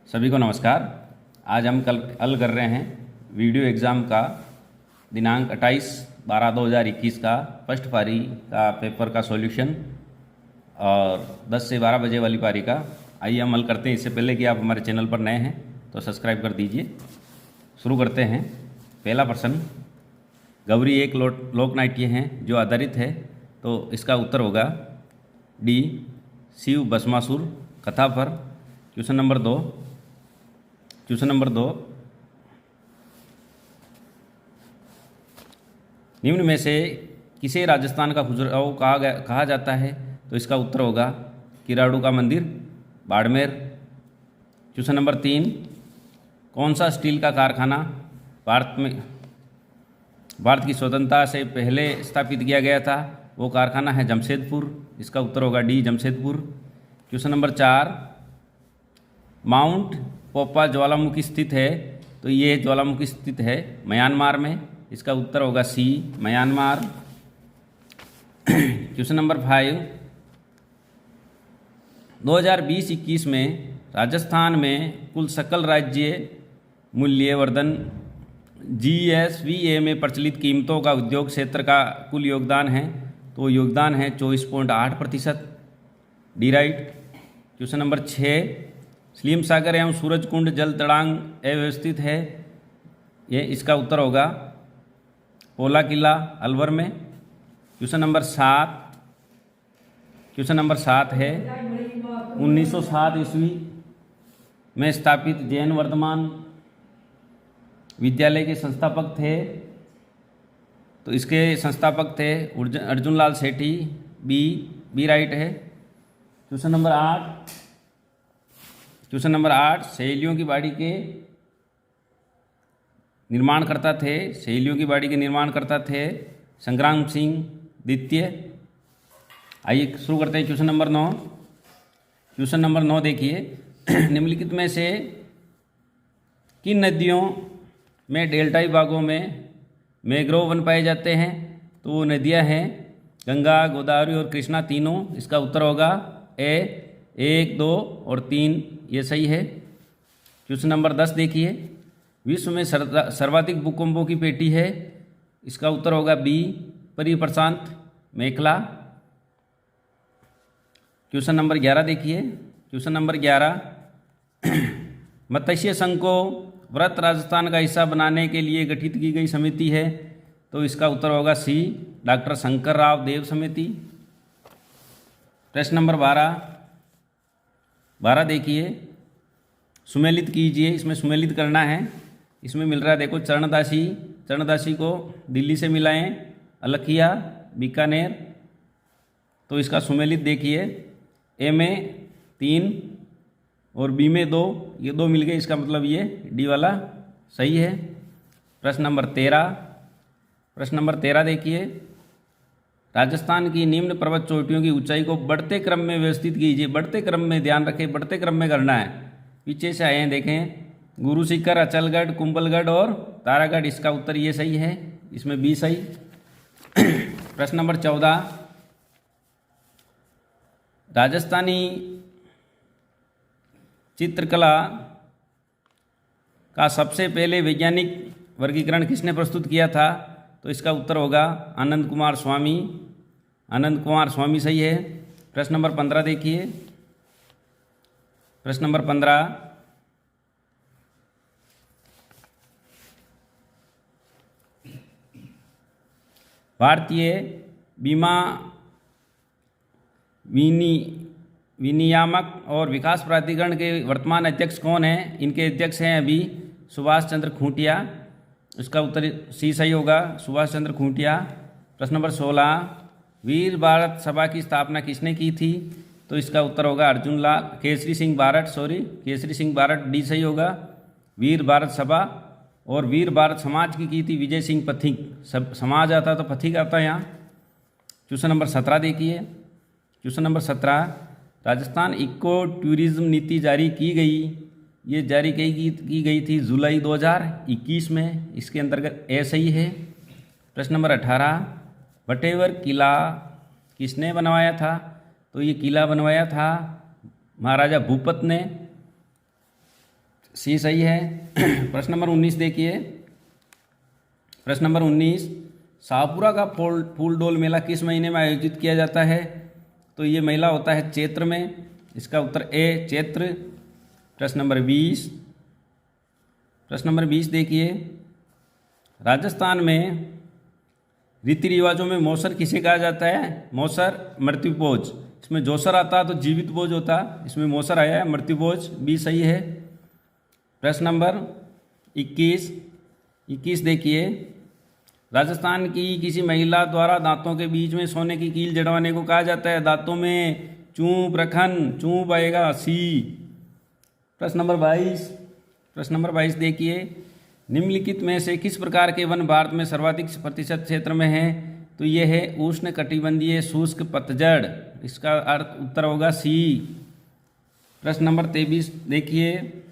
सभी को नमस्कार। आज हम कल हल कर रहे हैं वीडियो एग्ज़ाम का दिनांक 28/12/2021 का फर्स्ट पारी का पेपर का सॉल्यूशन और 10 से 12 बजे वाली पारी का। आइए हम हल करते हैं। इससे पहले कि आप हमारे चैनल पर नए हैं तो सब्सक्राइब कर दीजिए। शुरू करते हैं। पहला प्रश्न, गौरी एक लोकनाट्य है जो आधारित है, तो इसका उत्तर होगा डी शिव भस्मासुर कथा पर। क्वेश्चन नंबर दो, निम्न में से किसे राजस्थान का खजुराहो कहा जाता है, तो इसका उत्तर होगा किराड़ू का मंदिर, बाड़मेर। क्वेश्चन नंबर 3, कौन सा स्टील का कारखाना भारत की स्वतंत्रता से पहले स्थापित किया गया था? वो कारखाना है जमशेदपुर। इसका उत्तर होगा D Jamshedpur. Question number 4, mount पोपा ज्वालामुखी स्थित है, तो ये ज्वालामुखी स्थित है म्यांमार में। इसका उत्तर होगा सी म्यांमार। क्वेश्चन नंबर 5, 2020-21 में राजस्थान में कुल सकल राज्य मूल्यवर्धन GSVA में प्रचलित कीमतों का उद्योग क्षेत्र का कुल योगदान है, तो योगदान है 24.8%। D right. Question number 6, Salim Sagar एवं सूरजकुंड जल तड़ांग अव्यवस्थित है, ये इसका उत्तर होगा पोला किला अलवर में। क्वेश्चन नंबर 7 है 1907 ईस्वी में स्थापित जैन वर्धमान विद्यालय के संस्थापक थे, तो इसके संस्थापक थे अर्जुन लाल सेठी। बी राइट है। क्वेश्चन नंबर 8, सहेलियों की बाड़ी के निर्माणकर्ता थे संग्राम सिंह द्वितीय। आइए शुरू करते हैं। क्वेश्चन नंबर 9 देखिए, निम्नलिखित में से किन नदियों में डेल्टाई भागों में मैंग्रोव वन पाए जाते हैं? तो वो नदियां हैं गंगा, गोदावरी और कृष्णा तीनों। इसका उत्तर होगा ए 1, 2 और 3, ये सही है। क्वेश्चन नंबर 10 देखिए, विश्व में सर्वाधिक भूकंपों की पेटी है, इसका उत्तर होगा बी परिप्रशांत मेखला। क्वेश्चन नंबर 11 देखिए, मत्स्य संघ को व्रत राजस्थान का हिस्सा बनाने के लिए गठित की गई समिति है, तो इसका उत्तर होगा सी डॉक्टर शंकर राव देव समिति। प्रश्न नंबर 12 देखिए, सुमेलित कीजिए। इसमें सुमेलित करना है। इसमें मिल रहा है देखो, चरणदासी को दिल्ली से मिलाएं, अलखिया बीकानेर, तो इसका सुमेलित देखिए ए में 3 और बी में 2, ये 2 मिल गए, इसका मतलब ये डी वाला सही है। प्रश्न नंबर 13 देखिए, राजस्थान की निम्न पर्वत चोटियों की ऊंचाई को बढ़ते क्रम में व्यवस्थित कीजिए। बढ़ते क्रम में ध्यान रखें, बढ़ते क्रम में करना है। पीछे से आए हैं देखें, गुरु शिखर, अचलगढ़, कुंभलगढ़ और तारागढ़। इसका उत्तर ये सही है, इसमें बी सही। प्रश्न नंबर 14, राजस्थानी चित्रकला का सबसे पहले वैज्ञानिक वर्गीकरण किसने प्रस्तुत किया था? तो इसका उत्तर होगा आनंद कुमार स्वामी सही है। प्रश्न नंबर 15 देखिए, भारतीय बीमा विनियामक और विकास प्राधिकरण के वर्तमान अध्यक्ष कौन हैं? इनके अध्यक्ष हैं अभी सुभाष चंद्र खूंटिया। इसका उत्तर सी सही होगा, सुभाष चंद्र खूंटिया। प्रश्न नंबर 16, वीर भारत सभा की स्थापना किसने की थी? तो इसका उत्तर होगा केसरी सिंह बारट, डी सही होगा। वीर भारत सभा और वीर भारत समाज की थी विजय सिंह पथिक। समाज आता तो पथिक आता यहाँ। क्वेश्चन नंबर 17 देखिए, राजस्थान इको टूरिज्म नीति जारी की गई, ये जारी की गई थी जुलाई 2021 में। इसके अंतर्गत ए सही है। प्रश्न नंबर 18, वटेवर किला किसने बनवाया था? तो ये किला बनवाया था महाराजा भूपत ने। सी सही है। प्रश्न नंबर 19 देखिए। प्रश्न नंबर 19, शाहपुरा का फूल डोल मेला किस महीने में आयोजित किया जाता है? तो ये मेला होता है चैत्र में। इसका उत्तर ए चैत्र। प्रश्न नंबर 20। प्रश्न नंबर 20 देखिए। राजस्थान में रीति रिवाजों में मौसर किसे कहा जाता है? मौसर मृत्यु भोज। इसमें जोसर आता तो जीवित भोज होता, इसमें मौसर आया है मृत्यु भोज, बी सही है। प्रश्न नंबर 21 देखिए। राजस्थान की किसी महिला द्वारा दांतों के बीच में सोने की कील जड़वाने को कहा जाता है? दांतों में चूप रखन, चूप आएगा, सी। प्रश्न नंबर 22 देखिए। निम्नलिखित में से किस प्रकार के वन भारत में सर्वाधिक प्रतिशत क्षेत्र में है? तो ये है उष्ण कटिबंधीय शुष्क पतझड़। इसका अर्थ उत्तर होगा सी। प्रश्न नंबर 23 देखिए।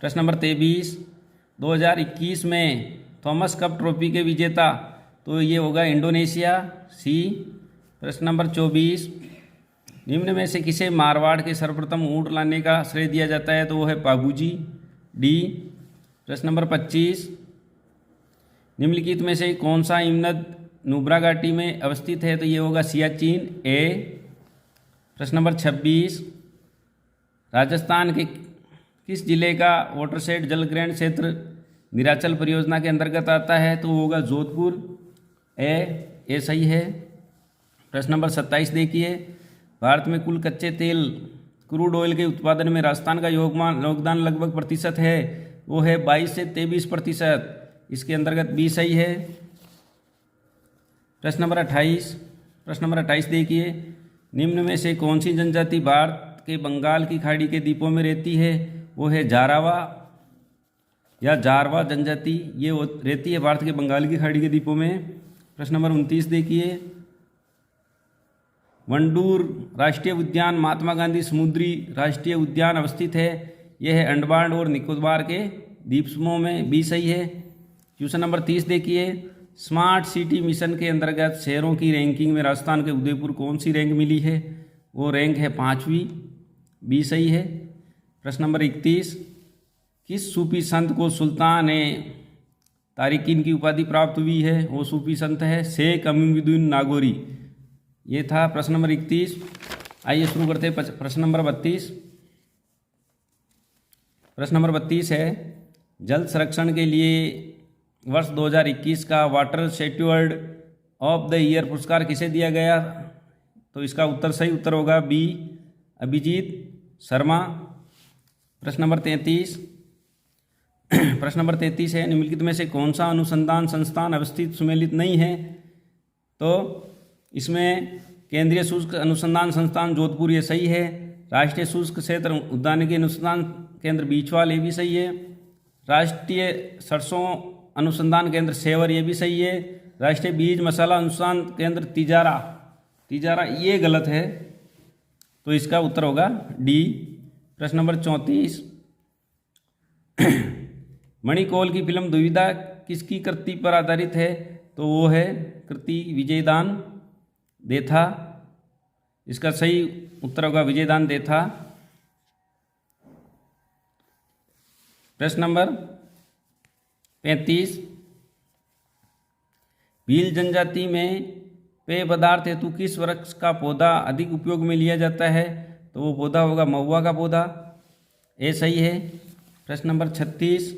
प्रश्न नंबर 23, 2021 में थॉमस कप ट्रॉफी के विजेता, तो ये होगा इंडोनेशिया, सी। प्रश्न नंबर 24, निम्न में से किसे मारवाड़ के सर्वप्रथम ऊँट लाने का श्रेय दिया जाता है? तो वो है पाबूजी, डी। प्रश्न नंबर 25, निम्नलिखित में से कौन सा हिमनद नुब्रा घाटी में अवस्थित है? तो ये होगा सियाचिन, ए। प्रश्न नंबर 26, राजस्थान के किस जिले का वाटरशेड जल ग्रहण क्षेत्र निराचल परियोजना के अंतर्गत आता है? तो वो होगा जोधपुर, ए सही है। प्रश्न नंबर 27 देखिए। भारत में कुल कच्चे तेल क्रूड ऑयल के उत्पादन में राजस्थान का योगदान लगभग प्रतिशत है, वो है 22 से 23%। इसके अंतर्गत बी सही है। प्रश्न नंबर 28 देखिए। निम्न में से कौन सी जनजाति भारत के बंगाल की खाड़ी के द्वीपों में रहती है? वो है जारावा या जारवा जनजाति, ये रहती है भारत के बंगाल की खाड़ी के द्वीपों में। प्रश्न नंबर 29 देखिए। वंडूर राष्ट्रीय उद्यान महात्मा गांधी समुद्री राष्ट्रीय उद्यान अवस्थित है, यह है अंडमान और निकोबार के द्वीप समूह में, बी सही है। क्वेश्चन नंबर 30 देखिए। स्मार्ट सिटी मिशन के अंतर्गत शहरों की रैंकिंग में राजस्थान के उदयपुर कौन सी रैंक मिली है? वो रैंक है 5वीं, बी सही है। प्रश्न नंबर 31, किस सूफी संत को सुल्तान तारिकीन की उपाधि प्राप्त हुई है? वो सूफी संत है शेख अमीरुद्दीन नागौरी। ये था प्रश्न नंबर 31। आइए शुरू करते हैं प्रश्न नंबर 32। प्रश्न नंबर 32 है, जल संरक्षण के लिए वर्ष 2021 का water steward of the year पुरस्कार किसे दिया गया? तो इसका सही उत्तर होगा बी अभिजीत शर्मा। प्रश्न नंबर 33 है, निम्नलिखित में से कौन सा अनुसंधान संस्थान अवस्थित सुमेलित नहीं है? तो इसमें केंद्रीय शुष्क अनुसंधान संस्थान जोधपुर, ये सही है। राष्ट्रीय शुष्क क्षेत्र उद्यानिकी अनुसंधान केंद्र बीचवाल, ये भी सही है। राष्ट्रीय सरसों अनुसंधान केंद्र सेवर, ये भी सही है। राष्ट्रीय बीज मसाला अनुसंधान केंद्र तिजारा ये गलत है, तो इसका उत्तर होगा डी। प्रश्न नंबर 34, मणिकौल की फिल्म दुविधा किसकी कृति पर आधारित है? तो वो है कृति विजयदान देथा। इसका सही उत्तर होगा विजयदान देथा। प्रश्न नंबर 35, भील जनजाति में पेय पदार्थ हेतु किस वृक्ष का पौधा अधिक उपयोग में लिया जाता है? तो वो पौधा होगा महुआ का पौधा, ए सही है। प्रश्न नंबर 36,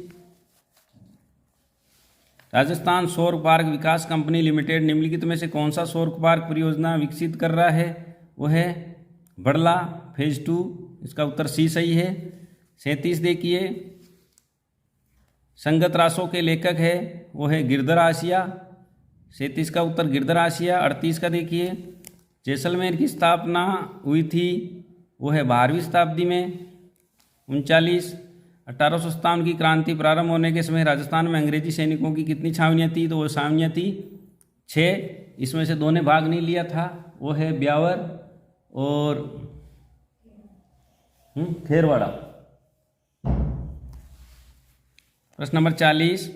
राजस्थान सौर पार्क विकास कंपनी लिमिटेड निम्नलिखित में से कौन सा सौर पार्क परियोजना विकसित कर रहा है? वो है बड़ला फेज 2। इसका उत्तर सी सही है। 37 देखिए। संगत रासों के लेखक है, वो है गिरधर आसिया। 37 का उत्तर गिरधर आसिया। 38 का देखिए। जैसलमेर की स्थापना हुई थी, वो है 12वीं शताब्दी में। 39, 1857 की क्रांति प्रारंभ होने के समय राजस्थान में अंग्रेजी सैनिकों की कितनी छावनियाँ थी? तो वो छावनियाँ थी 6। इसमें से 2 ने भाग नहीं लिया था, वो है ब्यावर और खेरवाड़ा। प्रश्न नंबर 40,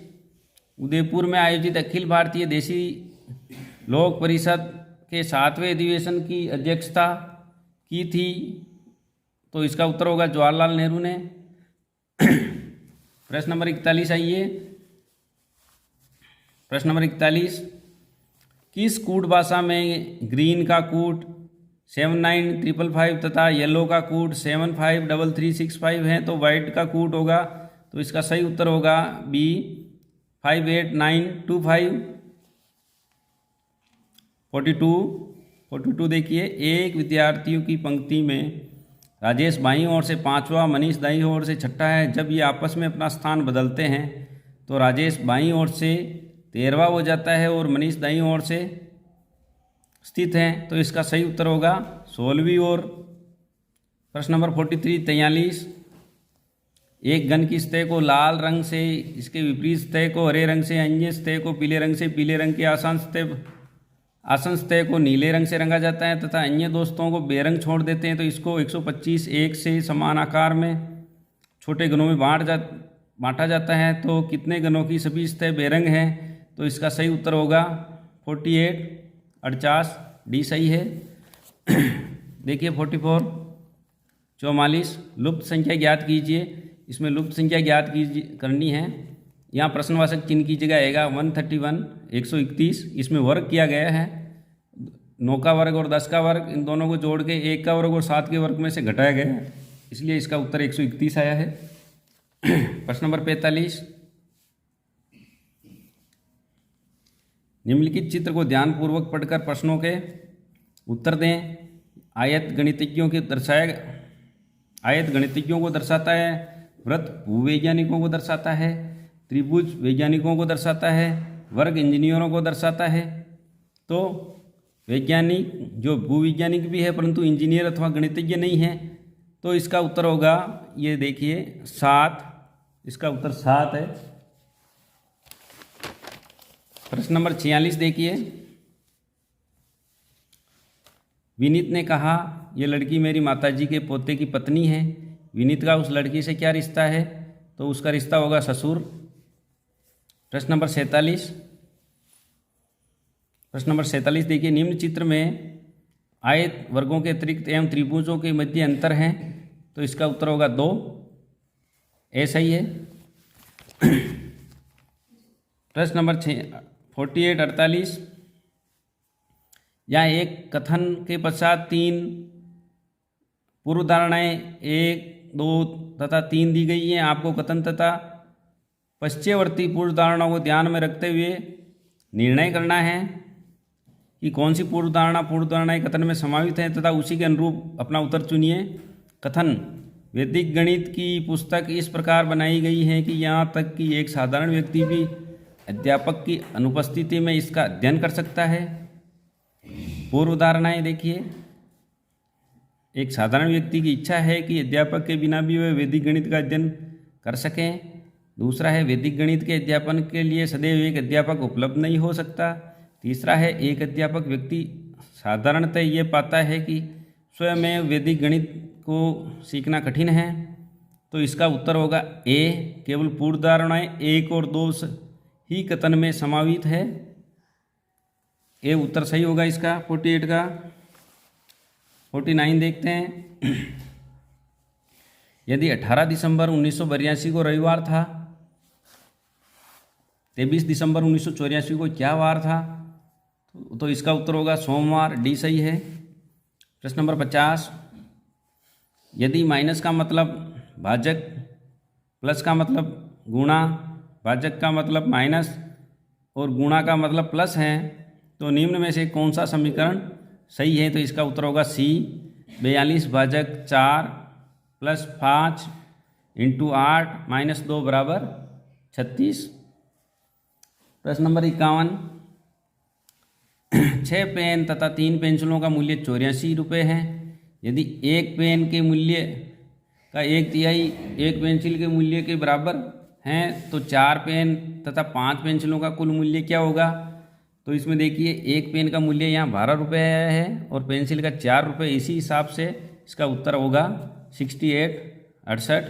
उदयपुर में आयोजित अखिल भारतीय देशी लोक परिषद के 7वें अधिवेशन की अध्यक्षता की थी? तो इसका उत्तर होगा जवाहरलाल नेहरू ने। प्रश्न नंबर 41 आइए। प्रश्न नंबर 41, किस कूट भाषा में ग्रीन का कूट 79555 तथा येलो का कूट 753365 है तो वाइट का कूट होगा? तो इसका सही उत्तर होगा बी 58925। 42 देखिए, एक विद्यार्थियों की पंक्ति में राजेश बाईं ओर से पांचवा, मनीष दाईं ओर से छठा है। जब ये आपस में अपना स्थान बदलते हैं तो राजेश बाईं ओर से 13वां हो जाता है और मनीष दाईं ओर से स्थित है, तो इसका सही उत्तर होगा 16वीं ओर। प्रश्न नंबर 43, एक घन की सतह को लाल रंग से, इसके विपरीत सतह को हरे रंग से, अन्य सतह को पीले रंग से, पीले रंग के आसन सतह को नीले रंग से रंगा जाता है तथा अन्य दोस्तों को बेरंग छोड़ देते हैं, तो इसको 125 एक से समान आकार में छोटे घनों में बांटा जाता है। तो कितने घनों की सभी सतह बेरंग हैं? तो इसका सही उत्तर होगा 48 डी सही है। देखिए 44 लुप्त संख्या ज्ञात कीजिए। इसमें लुप्त संख्या ज्ञात करनी है। यहाँ प्रश्नवाचक चिन्ह की जगह आएगा 131 131। इसमें वर्ग किया गया है, 9 का वर्ग और 10 का वर्ग, इन दोनों को जोड़ के 1 का वर्ग और 7 के वर्ग में से घटाया गया है, इसलिए इसका उत्तर 131 आया है। प्रश्न नंबर 45, निम्नलिखित चित्र को ध्यानपूर्वक पढ़कर प्रश्नों के उत्तर दें। आयत गणितज्ञों को दर्शाता है, वृत्त भूवैज्ञानिकों को दर्शाता है, त्रिभुज वैज्ञानिकों को दर्शाता है, वर्ग इंजीनियरों को दर्शाता है। तो वैज्ञानिक जो भूवैज्ञानिक भी है परंतु इंजीनियर अथवा गणितज्ञ नहीं है, तो इसका उत्तर होगा, ये देखिए 7, इसका उत्तर 7 है। प्रश्न नंबर 46 देखिए, विनीत ने कहा यह लड़की मेरी माताजी के पोते की पत्नी है। विनीत का उस लड़की से क्या रिश्ता है? तो उसका रिश्ता होगा ससुर। प्रश्न नंबर 47 देखिए, निम्न चित्र में आयत वर्गों के अतिरिक्त एवं त्रिभुजों के मध्य अंतर है, तो इसका उत्तर होगा 2, ऐसा ही है। प्रश्न नंबर 48 यहाँ एक कथन के पश्चात 3 पूर्व धारणाएं 1, 2 तथा 3 दी गई हैं। आपको कथन तथा पश्चवर्ती पूर्व धारणाओं को ध्यान में रखते हुए निर्णय करना है कि कौन सी पूर्व धारणाएं कथन में समावित है तथा उसी के अनुरूप अपना उत्तर चुनिए। कथन, वैदिक गणित की पुस्तक इस प्रकार बनाई गई है कि यहाँ तक कि एक साधारण व्यक्ति भी अध्यापक की अनुपस्थिति में इसका अध्ययन कर सकता है। पूर्व धारणाएं देखिए, एक साधारण व्यक्ति की इच्छा है कि अध्यापक के बिना भी वह वैदिक गणित का अध्ययन कर सकें। दूसरा है, वैदिक गणित के अध्यापन के लिए सदैव एक अध्यापक उपलब्ध नहीं हो सकता। तीसरा है, एक अध्यापक व्यक्ति साधारणतः ये पाता है कि स्वयं में वैदिक गणित को सीखना कठिन है। तो इसका उत्तर होगा ए, केवल पूर्व धारणाएं 1 और 2 ही कथन में समावित है। ए उत्तर सही होगा इसका 48 का। 49 देखते हैं, यदि 18 दिसंबर 1982 को रविवार था, 23 दिसंबर 1984 को क्या वार था? तो इसका उत्तर होगा सोमवार, डी सही है। प्रश्न नंबर 50, यदि माइनस का मतलब भाजक, प्लस का मतलब गुणा, भाजक का मतलब माइनस और गुणा का मतलब प्लस है, तो निम्न में से कौन सा समीकरण सही है? तो इसका उत्तर होगा सी, 42 भाजक 4 प्लस 5 इंटू 8 माइनस 2 बराबर 36। प्रश्न नंबर 51, 6 पेन तथा 3 पेंसिलों का मूल्य 84 रुपये है। यदि एक पेन के मूल्य का 1/3 एक पेंसिल के मूल्य के बराबर हैं, तो 4 पेन तथा 5 पेंसिलों का कुल मूल्य क्या होगा? तो इसमें देखिए, एक पेन का मूल्य यहाँ 12 रुपये है और पेंसिल का 4 रुपये, इसी हिसाब से इसका उत्तर होगा 68।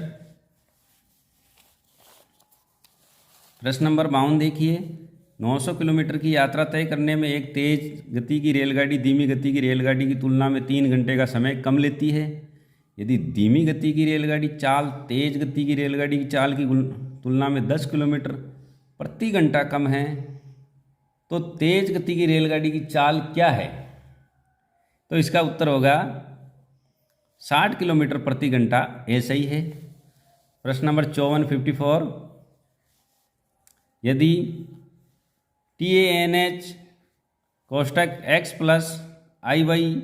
प्रश्न नंबर 52 देखिए, 900 किलोमीटर की यात्रा तय करने में एक तेज गति की रेलगाड़ी धीमी गति की रेलगाड़ी की तुलना में 3 घंटे का समय कम लेती है। यदि धीमी गति की रेलगाड़ी चाल तेज गति की रेलगाड़ी की चाल की तुलना में 10 किलोमीटर प्रति घंटा कम है तो तेज गति की रेलगाड़ी की चाल क्या है? तो इसका उत्तर होगा 60 किलोमीटर प्रति घंटा। ऐसा ही है। प्रश्न नंबर 54 यदि TANH कोष्टक x प्लस आई वाई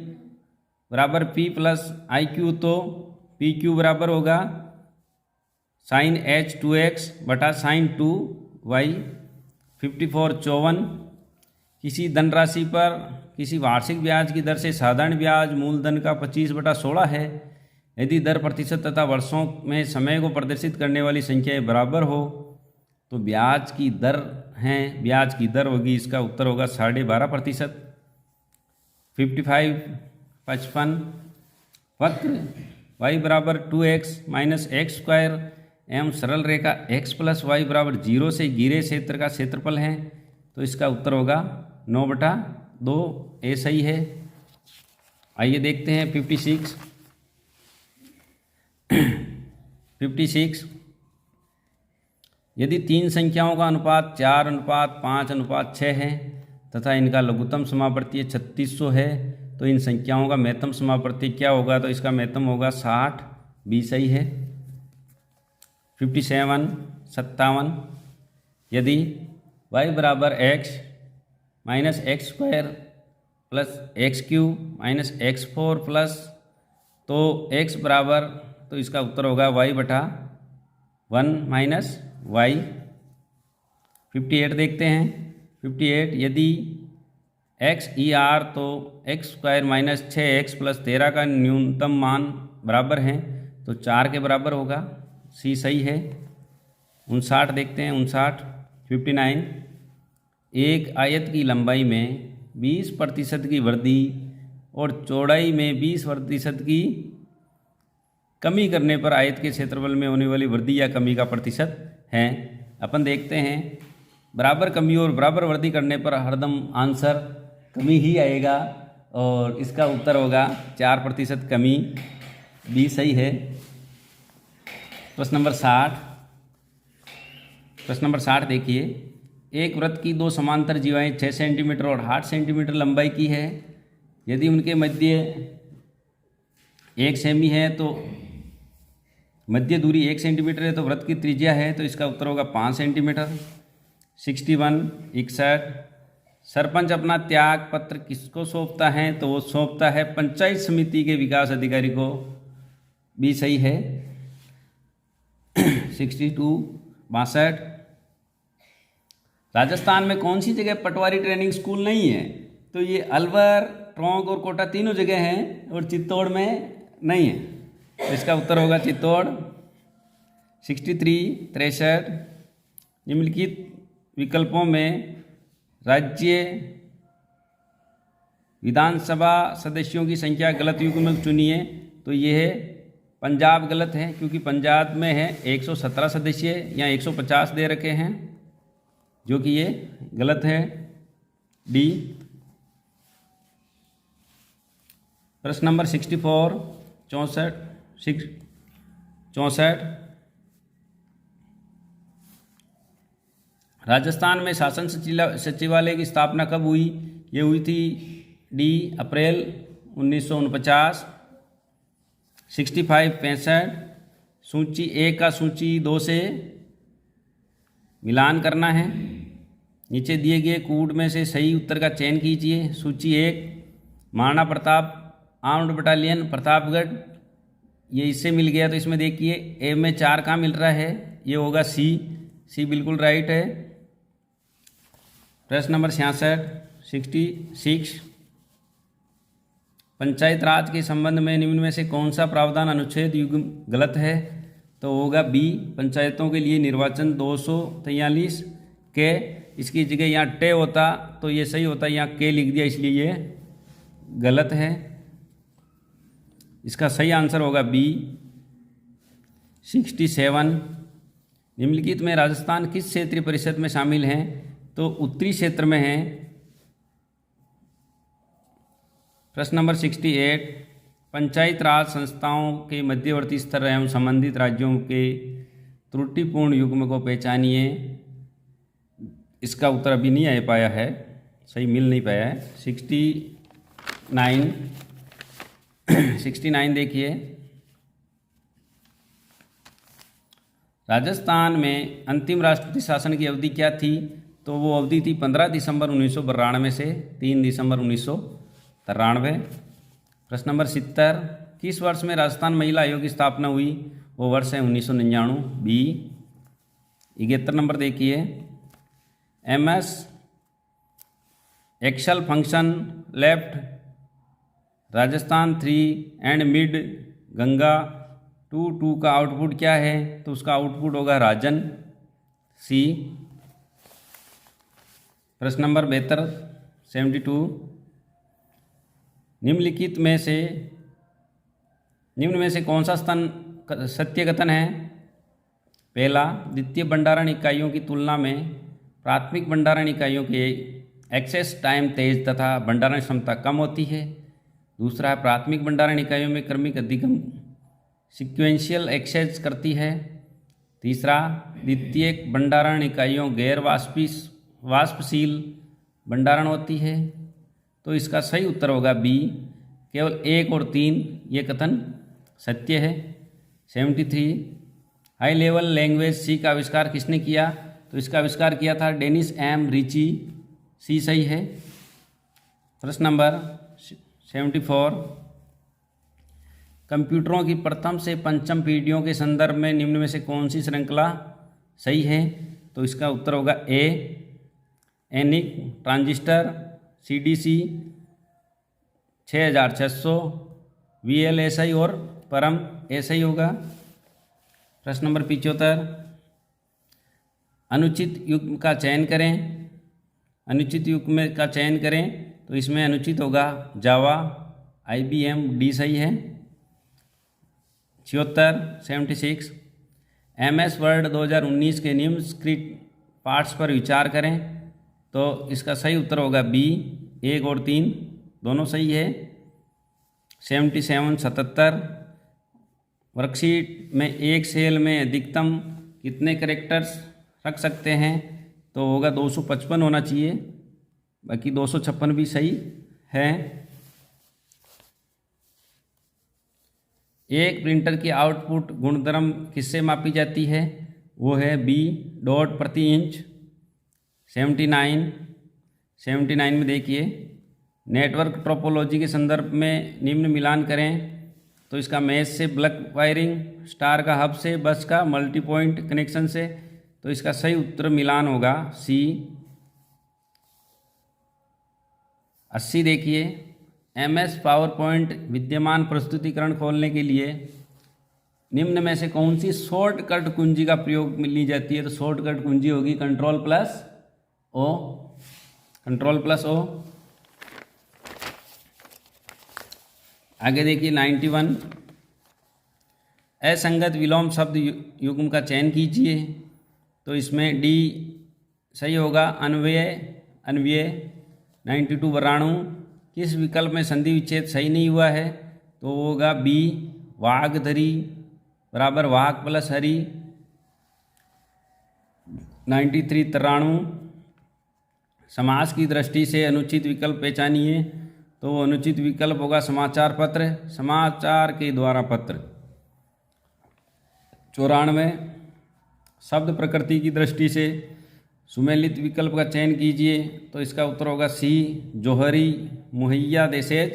बराबर P प्लस आई क्यू तो PQ बराबर होगा साइन H 2x बटा साइन 2y। 54 किसी धनराशि पर किसी वार्षिक ब्याज की दर से साधारण ब्याज मूलधन का 25/16 है। यदि दर प्रतिशत तथा वर्षों में समय को प्रदर्शित करने वाली संख्याएं बराबर हो तो ब्याज की दर हैं, ब्याज की दर होगी, इसका उत्तर होगा 12.5%। 55 वक्र y बराबर 2x माइनस एक्स स्क्वायर एवं सरल रेखा x प्लस वाई बराबर 0 से घिरे क्षेत्र का क्षेत्रफल है तो इसका उत्तर होगा 9/2। ऐसा ही है। आइए देखते हैं 56 यदि तीन संख्याओं का अनुपात 4:5:6 है तथा इनका लघुत्तम समावर्ती 3600 है तो इन संख्याओं का महत्तम समावर्ती क्या होगा? तो इसका महत्तम होगा 60। बी सही है। 57 यदि y बराबर x minus x square plus x cube minus x4 plus तो x बराबर तो इसका उत्तर होगा y/1 माइनस y। 58 देखते हैं। 58 यदि x ER तो x square minus 6x plus 13 का न्यूनतम मान बराबर हैं तो 4 के बराबर होगा। सी सही है। 59 देखते हैं। 59 एक आयत की लंबाई में 20% की वृद्धि और चौड़ाई में 20% की कमी करने पर आयत के क्षेत्रफल में होने वाली वृद्धि या कमी का प्रतिशत है। अपन देखते हैं बराबर कमी और बराबर वृद्धि करने पर हरदम आंसर कमी ही आएगा और इसका उत्तर होगा 4% कमी। बी सही है। प्रश्न नंबर 60 देखिए। एक वृत्त की दो समांतर जीवाएं 6 सेंटीमीटर और 8 सेंटीमीटर लंबाई की है। यदि उनके मध्य 1 सेमी है तो मध्य दूरी 1 सेंटीमीटर है तो वृत्त की त्रिज्या है तो इसका उत्तर होगा 5 सेंटीमीटर। 61 सरपंच अपना त्याग पत्र किसको सौंपता है? तो वो सौंपता है पंचायत समिति के विकास अधिकारी को। बी सही है। 62 राजस्थान में कौन सी जगह पटवारी ट्रेनिंग स्कूल नहीं है? तो ये अलवर, टोंक और कोटा तीनों जगह हैं और चित्तौड़ में नहीं है तो इसका उत्तर होगा चित्तौड़। 63 निम्नलिखित विकल्पों में राज्य विधानसभा सदस्यों की संख्या गलत युग्म चुनिए। तो ये है पंजाब गलत है क्योंकि पंजाब में है 117 सदस्य या 150 दे रखे हैं जो कि ये गलत है। डी। प्रश्न नंबर 64 राजस्थान में शासन सचिवालय की स्थापना कब हुई? ये हुई थी डी अप्रैल 1949। 65 सूची 1 का सूची 2 से मिलान करना है। नीचे दिए गए कूट में से सही उत्तर का चयन कीजिए। सूची 1 महाराणा प्रताप आर्म्ड बटालियन प्रतापगढ़, ये इससे मिल गया तो इसमें देखिए ए में 4 कहाँ मिल रहा है? ये होगा सी बिल्कुल राइट है। प्रश्न नंबर 66 पंचायत राज के संबंध में निम्न में से कौन सा प्रावधान अनुच्छेद युग्म गलत है? तो होगा बी पंचायतों के लिए निर्वाचन 243 के, इसकी जगह यहाँ टे होता तो ये सही होता, यहाँ के लिख दिया इसलिए ये गलत है। इसका सही आंसर होगा बी। 67 निम्नलिखित में राजस्थान किस क्षेत्रीय परिषद में शामिल है? तो उत्तरी क्षेत्र में है। प्रश्न नंबर 68 पंचायत राज संस्थाओं के मध्यवर्ती स्तर एवं संबंधित राज्यों के त्रुटिपूर्ण युग्म को पहचानिए। इसका उत्तर अभी नहीं आ पाया है, सही मिल नहीं पाया है। 69 देखिए, राजस्थान में अंतिम राष्ट्रपति शासन की अवधि क्या थी? तो वो अवधि थी 15 दिसंबर 1992 से 3 दिसंबर 1993। प्रश्न नंबर 70, किस वर्ष में राजस्थान महिला आयोग की स्थापना हुई? वो वर्ष है 1999 बी। 71 नंबर देखिए, MS Excel function left Rajasthan 3 and mid Ganga 2 का आउटपुट क्या है? तो उसका आउटपुट होगा राजन सी। प्रश्न नंबर 72 72, निम्न में से कौन सा सत्य कथन है? पहला, द्वितीय भंडारण इकाइयों की तुलना में प्राथमिक भंडारण इकाइयों के एक्सेस टाइम तेज तथा भंडारण क्षमता कम होती है। दूसरा है, प्राथमिक भंडारण इकाइयों में क्रमिक अधिगम सिक्वेंशियल एक्सेस करती है। तीसरा, द्वितीयक भंडारण इकाइयों गैर वाष्पशील भंडारण होती है। तो इसका सही उत्तर होगा बी, केवल 1 और 3 ये कथन सत्य है। 73, हाई लेवल लैंग्वेज सी का आविष्कार किसने किया? तो इसका आविष्कार किया था डेनिस एम रिची, सी सही है। प्रश्न नंबर 74, कंप्यूटरों की प्रथम से पंचम पीढ़ियों के संदर्भ में निम्न में से कौन सी श्रृंखला सही है? तो इसका उत्तर होगा ए, एनिक, ट्रांजिस्टर, CDC 6600, VLSI और परम SI होगा। प्रश्न नंबर 75, अनुचित युग्म का चयन करें। अनुचित युग्म का चयन करें तो इसमें अनुचित होगा जावा, IBM, डी सही है। 76 MS वर्ड 2019 के निम्न स्क्रिप्ट पार्ट्स पर विचार करें। तो इसका सही उत्तर होगा बी, 1 और 3 दोनों सही है। 77 वर्कशीट में एक सेल में अधिकतम कितने कैरेक्टर्स रख सकते हैं? तो होगा 255 होना चाहिए, बाकी 256 भी सही है। एक प्रिंटर की आउटपुट गुणधर्म किससे मापी जाती है? वो है बी, डॉट प्रति इंच। 79 में देखिए, नेटवर्क टोपोलॉजी के संदर्भ में निम्न मिलान करें। तो इसका मैच से बल्क वायरिंग, स्टार का हब से, बस का मल्टी पॉइंट कनेक्शन से। तो इसका सही उत्तर मिलान होगा सी। 80 देखिए, MS पावर पॉइंट विद्यमान प्रस्तुतिकरण खोलने के लिए निम्न में से कौन सी शॉर्टकट कुंजी का प्रयोग ली जाती है? तो शॉर्टकट कुंजी होगी Ctrl+O। आगे देखिए 91, असंगत विलोम शब्द युग्म का चयन कीजिए। तो इसमें डी सही होगा, अन्वय। 92 वर्णाणु किस विकल्प में संधि विच्छेद सही नहीं हुआ है? तो होगा बी, वाघधरी बराबर वाघ प्लस हरी। 93 तराणु समास की दृष्टि से अनुचित विकल्प पहचानिए। तो वो अनुचित विकल्प होगा समाचार पत्र, समाचार के द्वारा पत्र। 94 शब्द प्रकृति की दृष्टि से सुमेलित विकल्प का चयन कीजिए। तो इसका उत्तर होगा सी, जोहरी मुहैया देशेज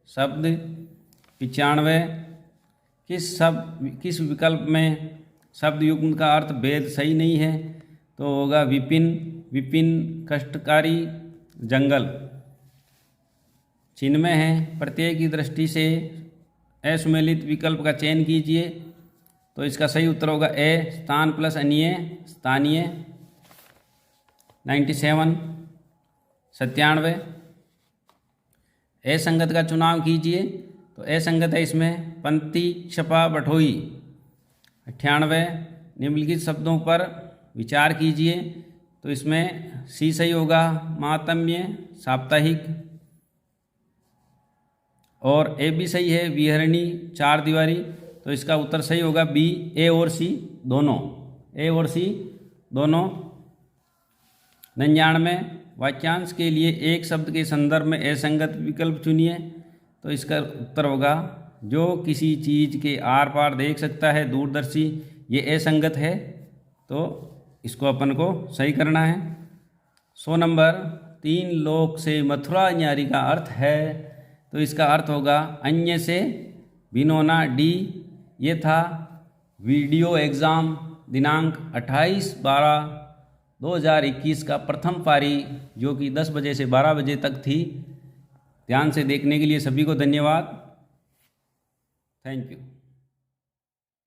शब्द। 95 किस विकल्प में शब्द युग्म का अर्थ भेद सही नहीं है? तो होगा विपिन कष्टकारी जंगल। 96 है, प्रत्यय की दृष्टि से असुमेलित विकल्प का चयन कीजिए। तो इसका सही उत्तर होगा ए, स्थान प्लस अन्य स्थानीय। 97 असंगत का चुनाव कीजिए। तो असंगत है इसमें पंक्ति छपा बठोई। 98 निम्नलिखित शब्दों पर विचार कीजिए। तो इसमें सी सही होगा, मातम्य, साप्ताहिक। और ए भी सही है, विहरणी चार दीवारी, तो इसका उत्तर सही होगा बी, ए और सी दोनों, ए और सी दोनों। 99 वाक्यांश के लिए एक शब्द के संदर्भ में असंगत विकल्प चुनिए, तो इसका उत्तर होगा जो किसी चीज़ के आर पार देख सकता है, दूरदर्शी, ये असंगत है, तो इसको अपन को सही करना है। 100 नंबर, 3 लोक से मथुरा न्यारी का अर्थ है, तो इसका अर्थ होगा अन्य से भिनोना, डी। ये था वीडियो एग्ज़ाम दिनांक 28/12/2021 का प्रथम पारी, जो कि 10 बजे से 12 बजे तक थी। ध्यान से देखने के लिए सभी को धन्यवाद। Thank you.